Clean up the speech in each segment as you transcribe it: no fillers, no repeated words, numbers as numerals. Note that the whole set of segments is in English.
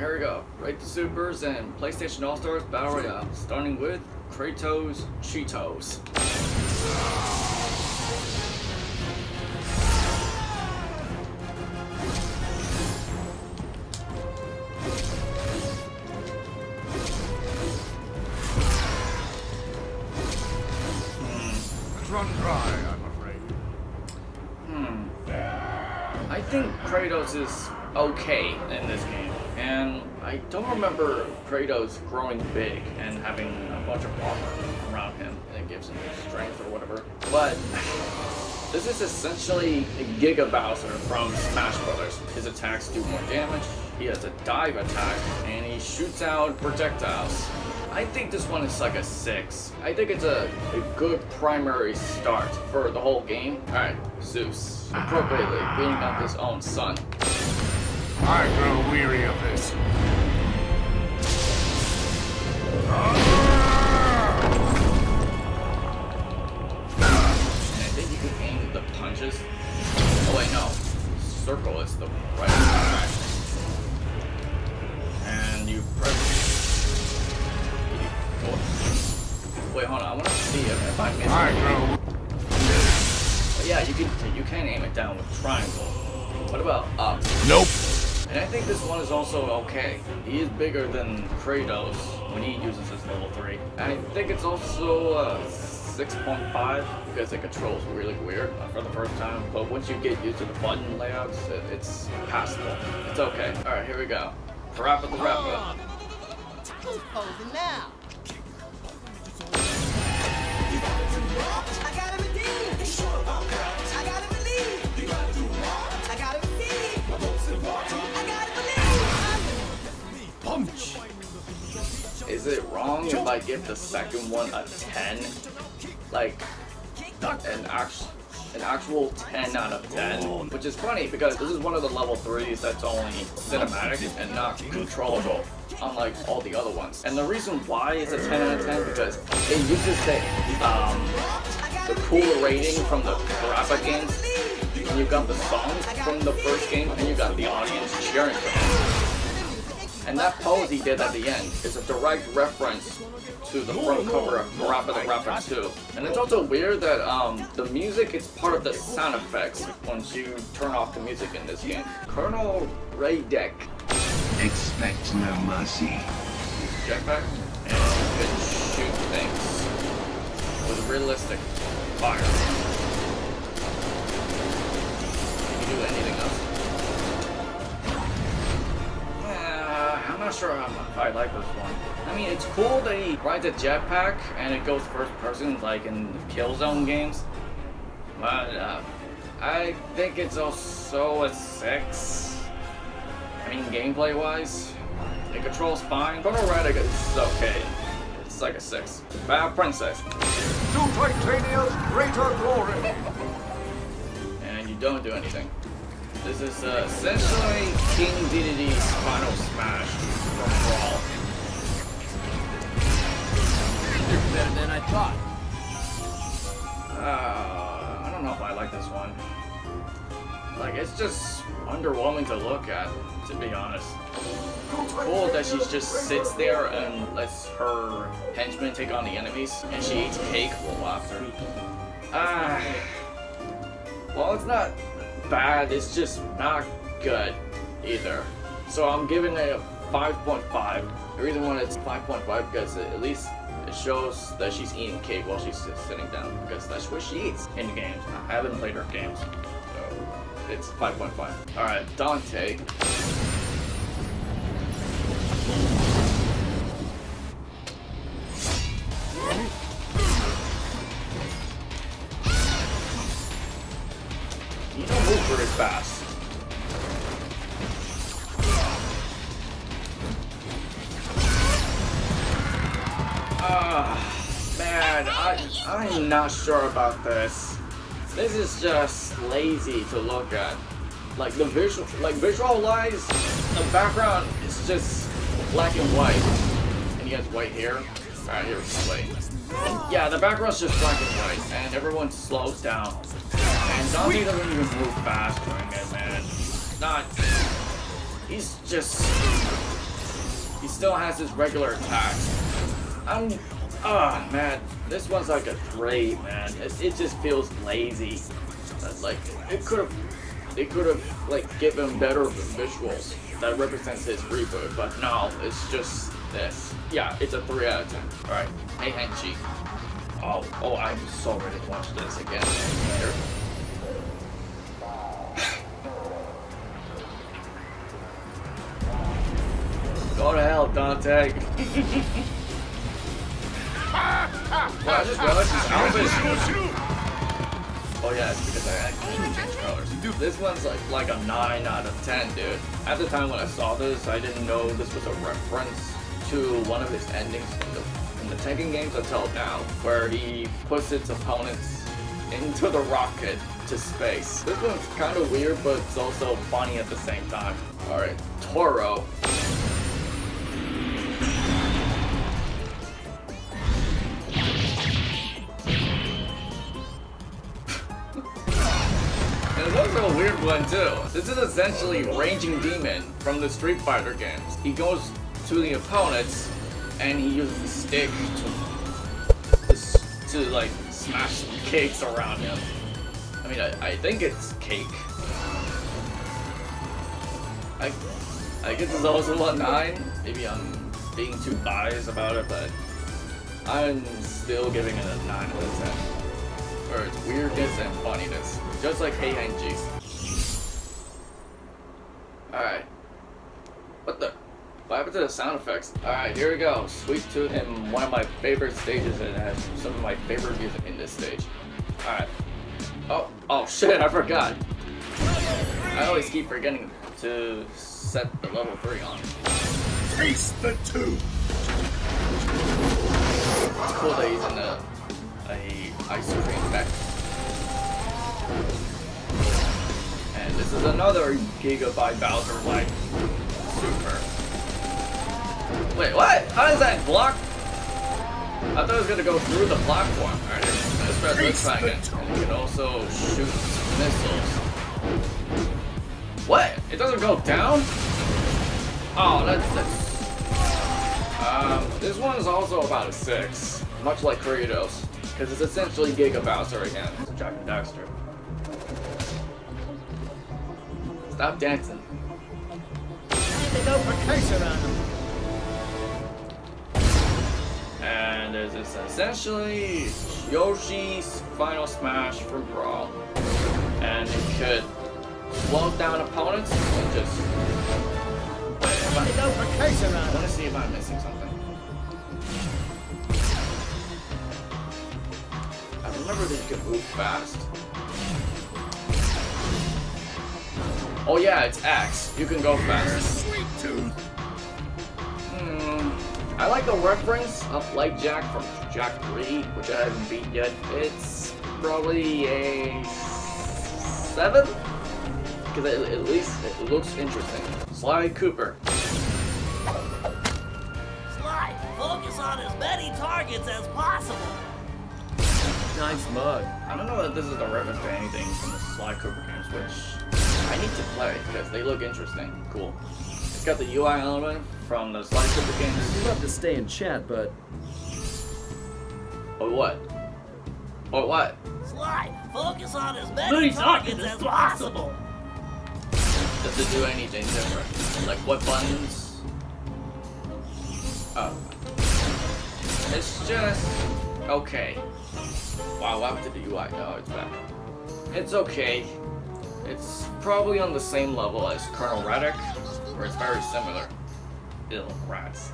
here we go. Rate the Supers and PlayStation All-Stars Battle Royale, starting with Kratos Cheetos. Run dry, I'm afraid. I think Kratos is okay in this game, and I don't remember Kratos growing big and having a bunch of armor around him, and it gives him strength or whatever. But this is essentially a Giga Bowser from Smash Brothers. His attacks do more damage, he has a dive attack, and he shoots out projectiles. I think this one is like a 6. I think it's a good primary start for the whole game. Alright, Zeus, appropriately beating up his own son. I grow weary of this. And I think you can aim the punches. Oh wait, no. Circle is the right attack. And you press... Wait, hold on. I want to see if I miss it. But yeah, you can aim it down with triangle. What about up? Nope. And I think this one is also okay. He is bigger than Kratos when he uses his level 3. I think it's also 6.5 because it controls really weird for the first time. But once you get used to the button layouts, it's passable. It's okay. All right, here we go. PaRappa the Rappa. Who's posing now? I gotta redeem. I gotta believe. I gotta receive. I gotta believe. Punch. Is it wrong if I give the second one a 10? Like an actual 10 out of 10? Which is funny because this is one of the level 3s that's only cinematic and not controllable, unlike all the other ones. And the reason why it's a 10 out of 10 because it uses the cool rating from the PaRappa games, and you got the songs from the first game, and you got the audience cheering for him. And that pose he did at the end is a direct reference to the front cover of PaRappa the Rappa 2. And it's also weird that the music is part of the sound effects once you turn off the music in this game. Colonel Radec. Expect no mercy. Jetpack, and you can shoot things with realistic fire. Can you do anything else? I'm not sure if I like this one. I mean, it's cool that he rides a jetpack and it goes first person like in Killzone games. But I think it's also a 6. I mean, gameplay wise, it controls fine. Colonel Radec is okay. It's like a 6. Bad Princess. To Titania's greater glory. And you don't do anything. This is essentially King Dedede's final smash from Royale. You're better than I thought. I don't know if I like this one. Like, it's just underwhelming to look at, to be honest. It's cool that she just sits there and lets her henchmen take on the enemies, and she eats cake while after. Well, it's not bad, it's just not good either. So I'm giving it a 5.5. The reason why it's 5.5 because at least it shows that she's eating cake while she's just sitting down, because that's what she eats in the games. I haven't played her games, so it's 5.5. Alright, Dante. You don't move very fast. Man, I'm not sure about this. This is just lazy to look at. Like the visualize, the background is just black and white. And he has white hair. Alright, here's white. Yeah, the background's just black and white, and everyone slows down. And Dante doesn't even move fast during it, man. He's just still has his regular attacks. Man, this one's like a 3, man. It just feels lazy. Like they could have like given better visuals that represents his reboot, but no, it's just this. Yeah, it's a 3 out of 10. All right, Heihachi. Oh, I'm so ready to watch this again. Here. Go to hell, Dante. Well, I just realized his outfit. Oh yeah, it's because I actually changed colors. Dude, this one's like a 9 out of 10, dude. At the time when I saw this, I didn't know this was a reference to one of his endings in the Tekken games until now, where he puts its opponents into the rocket to space. This one's kind of weird, but it's also funny at the same time. All right, Toro. There's also a weird one too. This is essentially Raging Demon from the Street Fighter games. He goes to the opponents and he uses the stick to like smash some cakes around him. I mean, I think it's cake. I guess it's also a 9. Maybe I'm being too biased about it, but I'm still giving it a 9 out of 10. For its weirdness and funniness. Just like Heihachi's. Alright. What happened to the sound effects? Alright, here we go. Sweet Tooth in one of my favorite stages, and it has some of my favorite music in this stage. Alright. Oh shit, I forgot. I always keep forgetting to set the level 3 on. Taste the tooth! It's cool that he's in a ice cream back. And this is another Gigabyte Bowser like super. Wait, what? How does that block? I thought it was gonna go through the platform. Alright, let's press this back in. And you can also shoot missiles. What? It doesn't go down? Oh, that's this one is also about a 6, much like Kratos, because it's essentially Giga Bowser again. It's Jak Daxter. Stop dancing. They go for case around them. And there's this essentially Yoshi's Final Smash from Brawl, and it could slow down opponents and just. I want to see if I'm missing something. I remember that you could move fast. Oh yeah, it's X. You can go fast. Sweet tooth. I like the reference of Like Jak from Jak 3, which I haven't beat yet. It's probably a 7? Because at least it looks interesting. Sly Cooper. Sly, focus on as many targets as possible. Nice mug. I don't know that this is a reference to anything from the Sly Cooper games, which I need to play because they look interesting. Cool. It's got the UI element from the Sly Cooper games. I'd love to stay and chat, but... Or what? Or what? Sly, focus on as many targets as possible. Does it do anything different? Like what buttons? Oh. It's just... okay. Wow, what happened to the UI? Oh, it's back. It's okay. It's probably on the same level as Colonel Radec, where it's very similar. Ew, rats.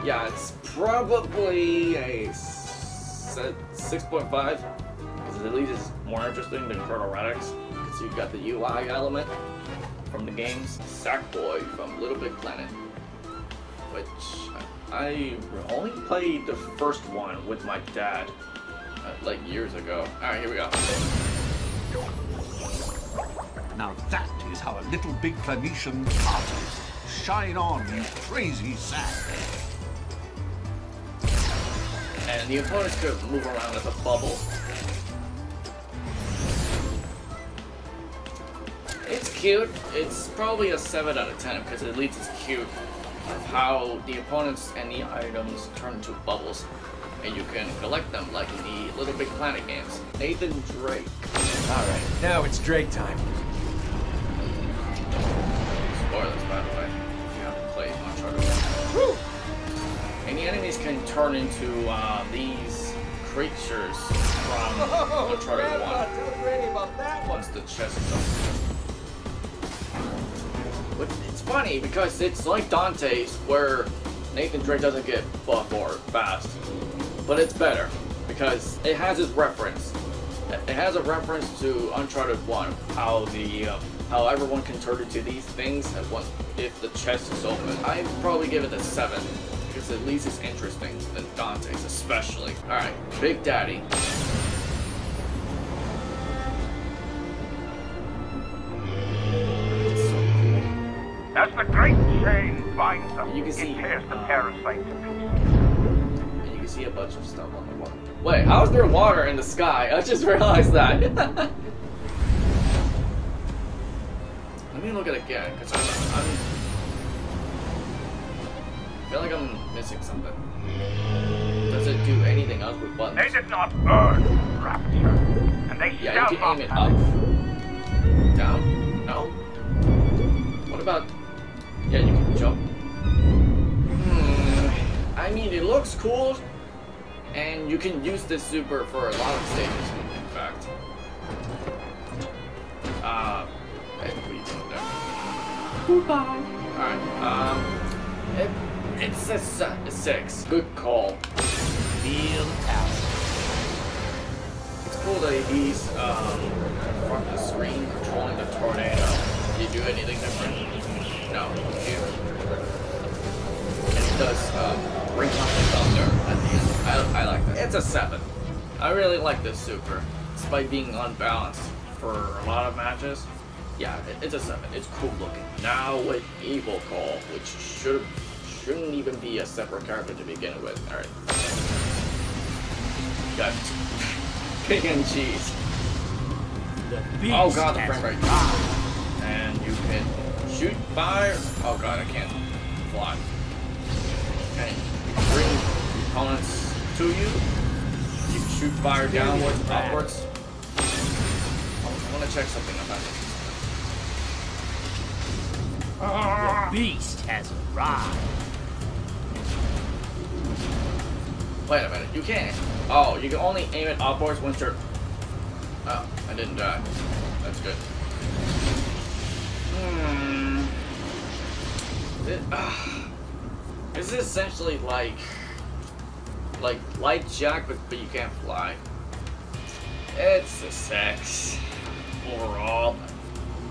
Yeah, it's probably a 6.5, because at least it's more interesting than Colonel Radec's, because you've got the UI element from the games. Sackboy from Little Big Planet, which I only played the first one with my dad, like years ago. Alright, here we go. Now that is how a little big Planetian parties. Shine on, you crazy sack. And the opponents could move around as a bubble. It's cute. It's probably a 7 out of 10 because at least it's cute of how the opponents and the items turn into bubbles. And you can collect them like in the Little Big Planet games. Nathan Drake. Alright, now it's Drake time. Spoilers, by the way, if you haven't played Uncharted 1. And the enemies can turn into these creatures from Uncharted 1. Tell Granny about that one. Once the chest is open. But it's funny because it's like Dante's where Nathan Drake doesn't get buff or fast. But it's better because it has its reference. It has a reference to Uncharted 1, how everyone can turn into these things at once if the chest is open. I'd probably give it a 7 because at least it's interesting than Dante's especially. Alright, Big Daddy. As the great chain binds us, You can see, it tears the parasite to pieces. And you can see a bunch of stuff on the water. Wait, how is there water in the sky? I just realized that. Let me look at it again, because I feel like I'm missing something. Does it do anything else with buttons? They did not earn rapture, and they Yeah, shall you can aim it not up. Down? No? What about... Yeah, you can jump. I mean, it looks cool, and you can use this super for a lot of stages, in fact. Hey, what are you doing there? Goodbye. Alright, it's a 6. Good call. Feel out. It's cool that he's, from the screen controlling the tornado. Do you do anything different? No, you. And it does, bring something thunder at the end. I like that. It's a 7. I really like this super, despite being unbalanced for a lot of matches. Yeah, it's a 7. It's cool looking. Now with Evil Call, which shouldn't even be a separate character to begin with. Alright. Got pig and cheese. Oh god, the frame rate. And you can shoot fire. Oh god, I can't fly. Okay, you can bring opponents to you. You can shoot fire downwards, upwards. Oh, I want to check something about this. The beast has arrived. Wait a minute, you can't. Oh, you can only aim it upwards once you're... Oh, I didn't die. That's good. This is essentially like Light Jak, but you can't fly. It's a 6 overall.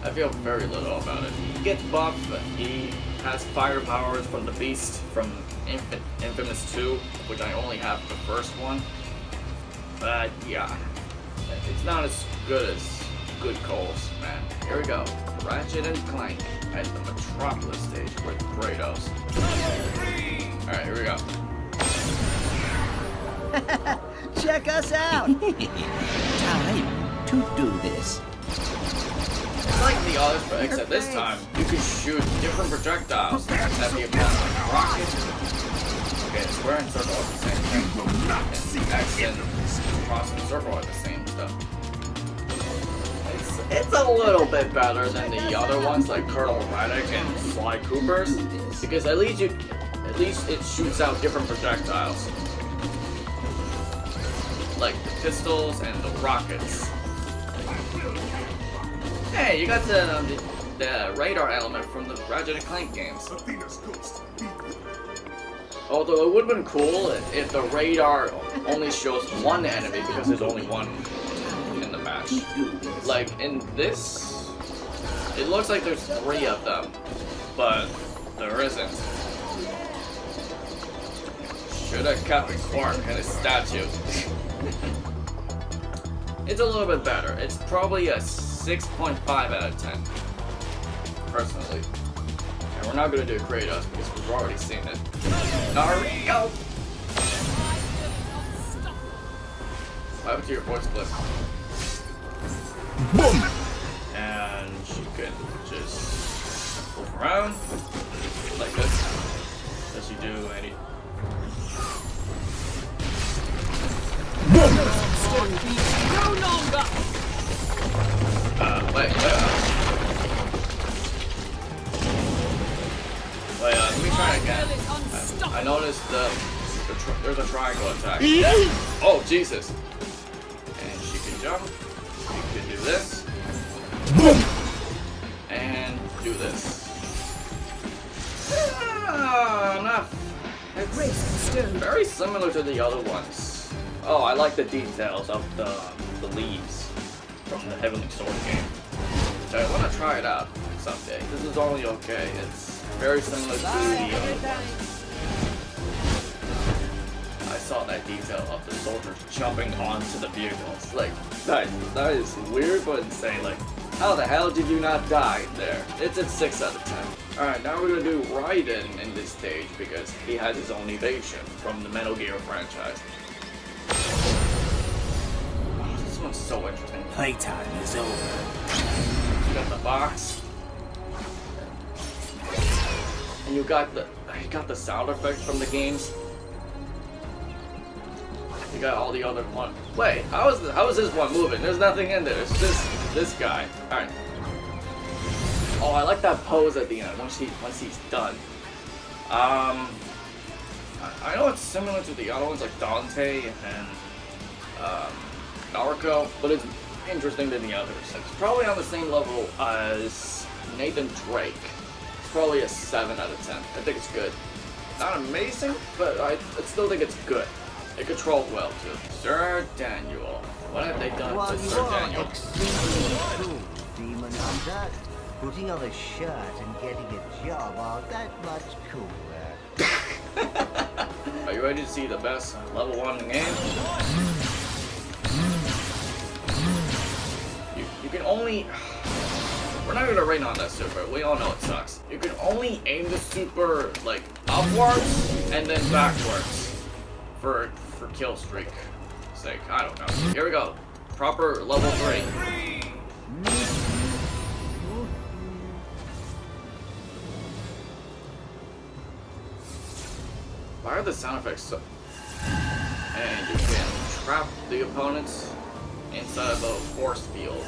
I feel very little about it. He gets buff. He has fire powers from the Beast from Infamous 2, which I only have the first one. But yeah, it's not as good as Good Calls, man. Here we go. Ratchet and Clank at the Metropolis stage with Kratos. Alright, here we go. Check us out! Time to do this. It's like the others, but except this time you can shoot different projectiles at the opponent. Rockets. Okay, square and circle are the same thing. And X and cross and circle are the same stuff. It's a little bit better than the other ones like Colonel Radec and Sly Cooper's, because at least it shoots out different projectiles, like the pistols and the rockets. Hey, you got the radar element from the Ratchet and Clank games. Although it would have been cool if the radar only shows one enemy because there's only one in the match. Like in this, it looks like there's 3 of them, but there isn't. Should have kept Clarke and his statue. It's a little bit better. It's probably a 6.5 out of 10, personally. And we're not gonna do Kratos because we've already seen it. Nariko! What happened to your voice clip? Boom! And she can just move around like this. Does he do any? No longer! Wait, let me try again. I noticed there's a triangle attack. Oh, Jesus. And she can jump. She can do this. And do this. Enough. It's very similar to the other ones. Oh, I like the details of the leaves from the Heavenly Sword game. So I want to try it out someday. This is only okay. It's very similar to the other ones. I saw that detail of the soldiers jumping onto the vehicles. Like, that is weird but insane. Like, how the hell did you not die there? It's at 6 out of 10. Alright, now we're gonna do Raiden in this stage because he has his own evasion from the Metal Gear franchise. Oh, this one's so interesting. Playtime is over. You got the box. And you got the sound effects from the games. You got all the other one. Wait, how is this one moving? There's nothing in there. It's just this guy. All right. Oh, I like that pose at the end once he's done. I know it's similar to the other ones like Dante and Nariko, but it's interesting than the others. It's probably on the same level as Nathan Drake. It's probably a 7 out of 10. I think it's good. Not amazing, but I still think it's good. It controlled well too. Sir Daniel. What have they done to Sir Daniel? Cool, Demon Hunter. Putting on a shirt and getting a job are that much cooler. Are you ready to see the best level 1 in the game? You can only... We're not gonna rain on that super. We all know it sucks. You can only aim the super like upwards and then backwards for kill streak sake. I don't know. Here we go. Proper level 3. Why are the sound effects so... And you can trap the opponents inside of a force field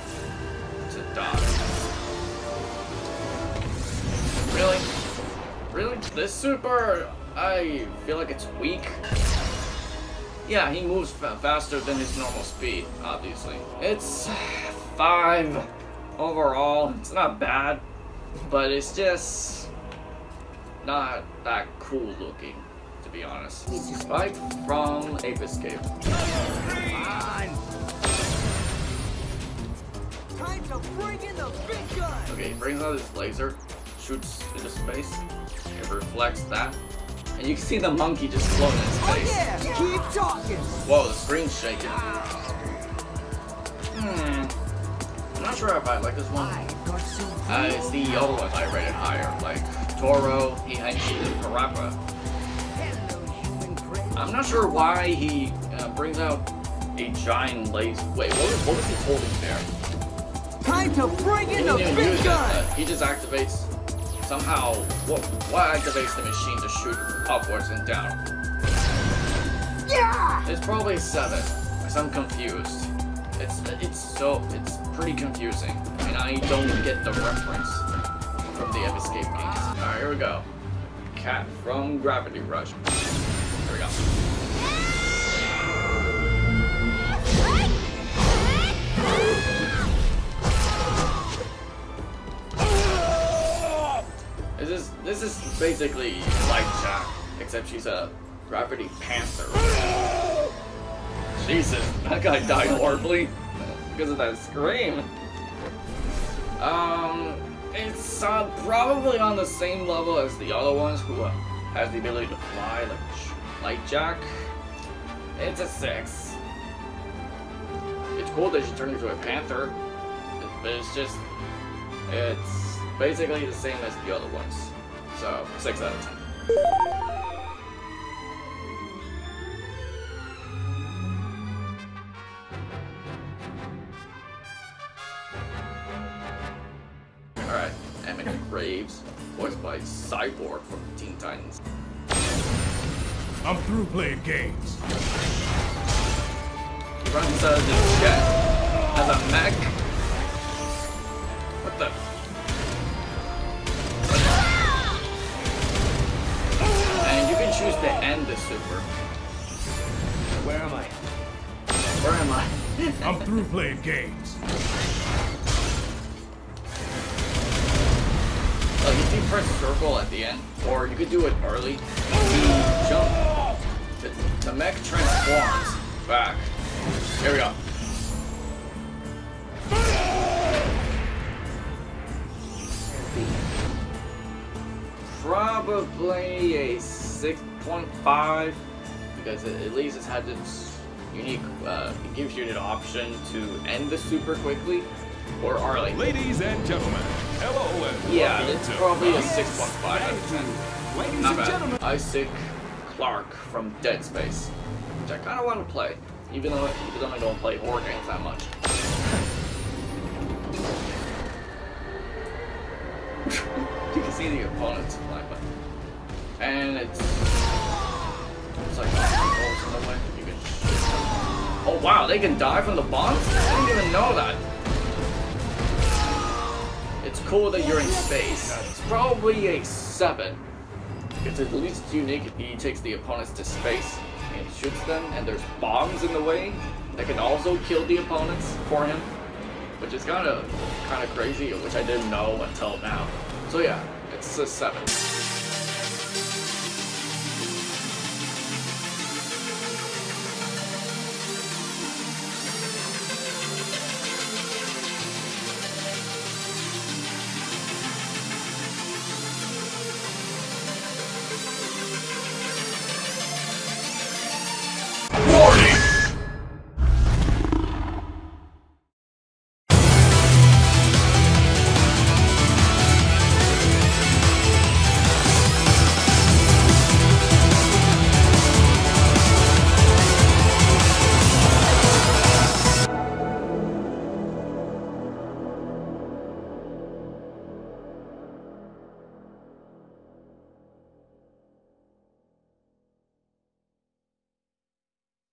to die. Really? Really? This super, I feel like it's weak. Yeah, he moves faster than his normal speed, obviously. It's 5 overall. It's not bad, but it's just not that cool looking, to be honest. Spike from Ape Escape. Time to bring in the big gun. Okay, he brings out his laser, shoots into space, it reflects that, and you can see the monkey just float in his face. Oh yeah, keep talking. Whoa, the screen's shaking. I'm not sure if I like this one. It's the other ones I rated higher, like Toro, Heihachi, and PaRappa. I'm not sure why he brings out a giant laser. Wait, what was he holding there? Time to bring in the He didn't big use gun. it. He just activates somehow. What activates the machine to shoot upwards and down? Yeah. It's probably 7, because I'm confused. It's pretty confusing, and I don't get the reference from the Ape Escape games. Alright, here we go. Cat from Gravity Rush. Here we go. This is basically like Jak, except she's a Gravity Panther. Jesus, that guy died horribly because of that scream. It's probably on the same level as the other ones who has the ability to fly, like Jak. It's a 6. It's cool that she turned into a panther, but it's basically the same as the other ones. So 6 out of 10. Emmet Graves, voiced by Cyborg from Teen Titans. I'm through playing games. He runs the jet as a mech. What the? And you can choose to end the super. Where am I? Where am I? I'm through playing games. Like if you press circle at the end, or you could do it early, you jump, the mech transforms back. Here we go. Probably a 6.5 because at least it's had this unique, it gives you the option to end the super quickly or early. Ladies and gentlemen, hello and yeah, it's probably a 6.5 out of 10. Ladies Not and gentlemen. bad. Issac Clarke from Dead Space, which I kind of want to play, even though I don't play horror games that much. You can see the opponents fly by. And it's like controls in the way. You can oh wow, they can die from the bombs? I didn't even know that. It's cool that you're in space. It's probably a 7. It's at least unique if he takes the opponents to space and shoots them, and there's bombs in the way that can also kill the opponents for him, which is kind of crazy, which I didn't know until now. So yeah, it's a 7.